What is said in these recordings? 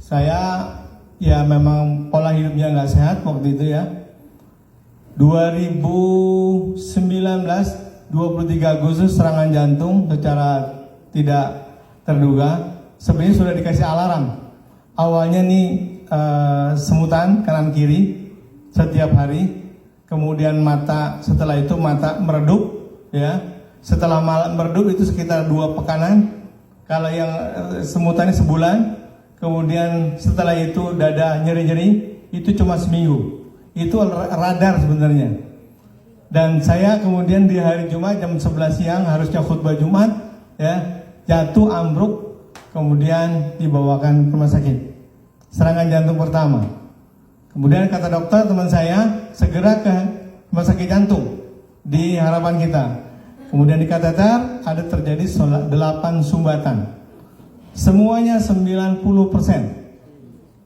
Saya ya memang pola hidupnya nggak sehat waktu itu ya. 2019 23 Agustus serangan jantung secara tidak terduga. Sebenarnya sudah dikasih alarm. Awalnya nih semutan kanan kiri setiap hari. Kemudian setelah itu mata meredup ya. Setelah meredup itu sekitar 2 pekanan. Kalau yang semutannya sebulan. Kemudian setelah itu dada nyeri-nyeri, itu cuma seminggu. Itu radar sebenarnya. Dan saya kemudian di hari Jumat jam 11 siang harusnya khutbah Jumat, ya, jatuh ambruk, kemudian dibawakan ke rumah sakit. Serangan jantung pertama. Kemudian kata dokter teman saya segera ke rumah sakit jantung di Harapan Kita. Kemudian di kateter ada terjadi 8 sumbatan. Semuanya 90%.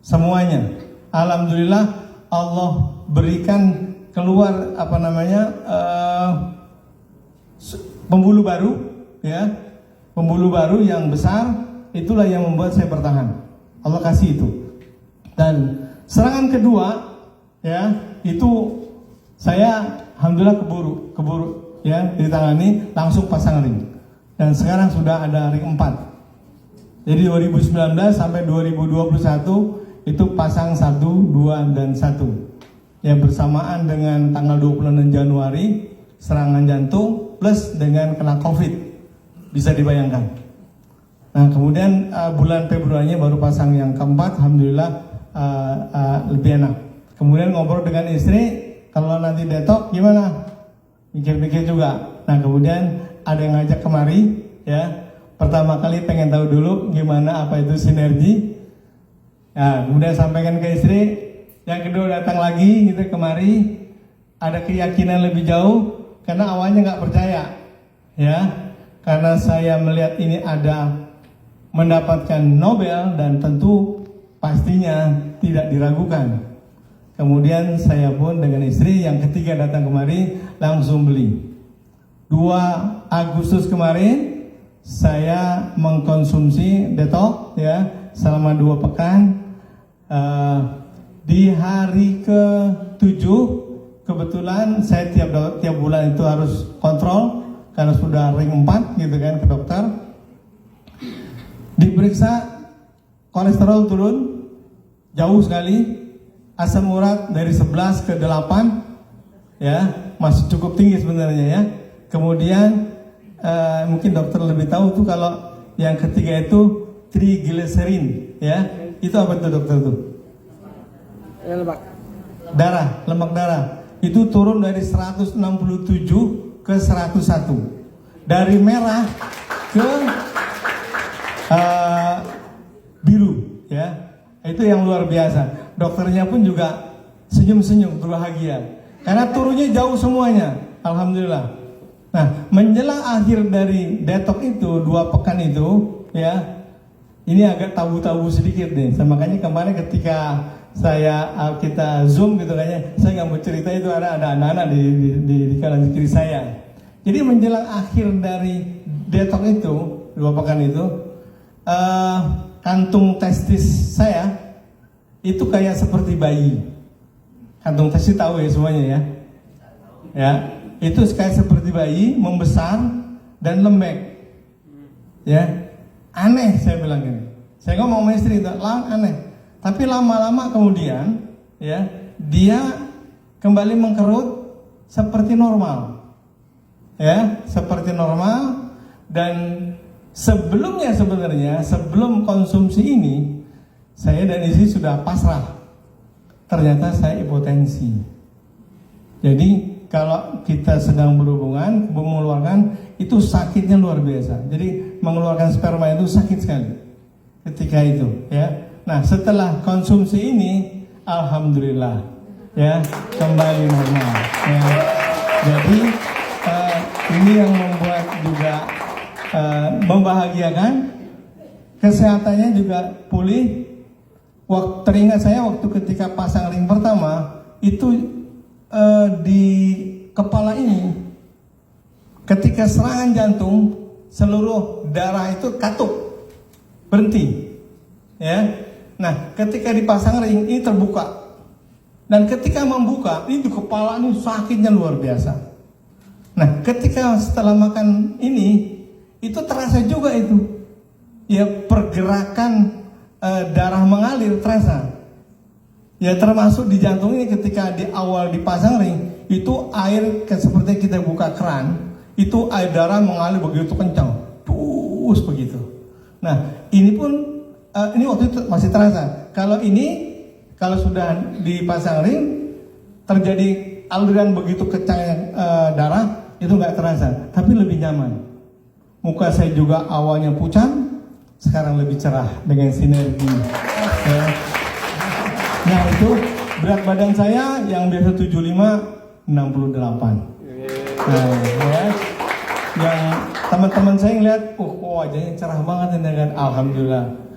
Semuanya. Alhamdulillah Allah berikan keluar pembuluh baru ya. Pembuluh baru yang besar, itulah yang membuat saya bertahan. Allah kasih itu. Dan serangan kedua ya, itu saya alhamdulillah keburu ya, ditangani, langsung pasang ring. Dan sekarang sudah ada ring 4. Jadi 2019 sampai 2021 itu pasang 1, 2, dan 1. Ya, bersamaan dengan tanggal 26 Januari serangan jantung plus dengan kena COVID. Bisa dibayangkan. Nah, kemudian bulan Februari baru pasang yang keempat, alhamdulillah lebih enak. Kemudian ngobrol dengan istri, kalau nanti detok gimana? Mikir-mikir juga. Nah, kemudian ada yang ngajak kemari ya. Pertama kali pengen tahu dulu gimana apa itu sinergi. Nah, kemudian sampaikan ke istri. Yang kedua datang lagi gitu kemari. Ada keyakinan lebih jauh karena awalnya nggak percaya, ya. Karena saya melihat ini ada mendapatkan Nobel dan tentu pastinya tidak diragukan. Kemudian saya pun dengan istri yang ketiga datang kemari langsung beli. 2 Agustus kemarin saya mengkonsumsi detok ya selama 2 pekan. Di hari ke-7 kebetulan saya tiap bulan itu harus kontrol karena sudah ring 4 gitu kan ke dokter. Diperiksa kolesterol turun jauh sekali, asam urat dari 11 ke 8 ya, masih cukup tinggi sebenarnya ya. Kemudian mungkin dokter lebih tahu tuh kalau yang ketiga itu triglycerin ya. Itu apa tuh dokter tuh? Lemak darah. Itu turun dari 167 ke 101. Dari merah ke biru ya. Itu yang luar biasa. Dokternya pun juga senyum-senyum berbahagia karena turunnya jauh semuanya. Alhamdulillah. Nah, menjelang akhir dari detok itu 2 pekan itu ya, ini agak tabu-tabu sedikit nih. Makanya kemarin ketika kita zoom gitu kayaknya saya nggak mau cerita itu ada anak-anak di kanan kiri saya. Jadi menjelang akhir dari detok itu 2 pekan itu kantung testis saya itu kayak seperti bayi. Kantung testis tahu ya semuanya ya. Ya. Itu kayak seperti bayi, membesar dan lembek. Ya. Aneh saya bilang gini. Saya ngomong sama istri itu, aneh. Tapi lama-lama kemudian ya, dia kembali mengkerut seperti normal. Ya, seperti normal. Dan sebelumnya sebenarnya, sebelum konsumsi ini, saya dan istri sudah pasrah. Ternyata saya hipotensi. Jadi kalau kita sedang berhubungan, mengeluarkan itu sakitnya luar biasa. Jadi mengeluarkan sperma itu sakit sekali ketika itu, ya. Nah, setelah konsumsi ini, alhamdulillah, ya kembali normal. Ya. Jadi ini yang membuat juga membahagiakan. Kesehatannya juga pulih. Teringat saya waktu ketika pasang ring pertama itu. Di kepala ini ketika serangan jantung seluruh darah itu katup berhenti ya. Nah, ketika dipasang ring ini terbuka. Dan ketika membuka, ini di kepala ini sakitnya luar biasa. Nah, ketika setelah makan ini, itu terasa juga itu. Ya, pergerakan darah mengalir terasa. Ya, termasuk di jantung ini ketika di awal dipasang ring, itu air seperti kita buka keran, itu air darah mengalir begitu kencang. Terus begitu. Nah, ini pun ini waktu itu masih terasa. Kalau sudah dipasang ring, terjadi aliran begitu kencang darah, itu nggak terasa, tapi lebih nyaman. Muka saya juga awalnya pucat, sekarang lebih cerah dengan sinergi. Ya. Nah, itu berat badan saya yang biasa 75, 68. Nah, ya. Yang teman-teman saya ngeliat, wajahnya cerah banget dengan alhamdulillah.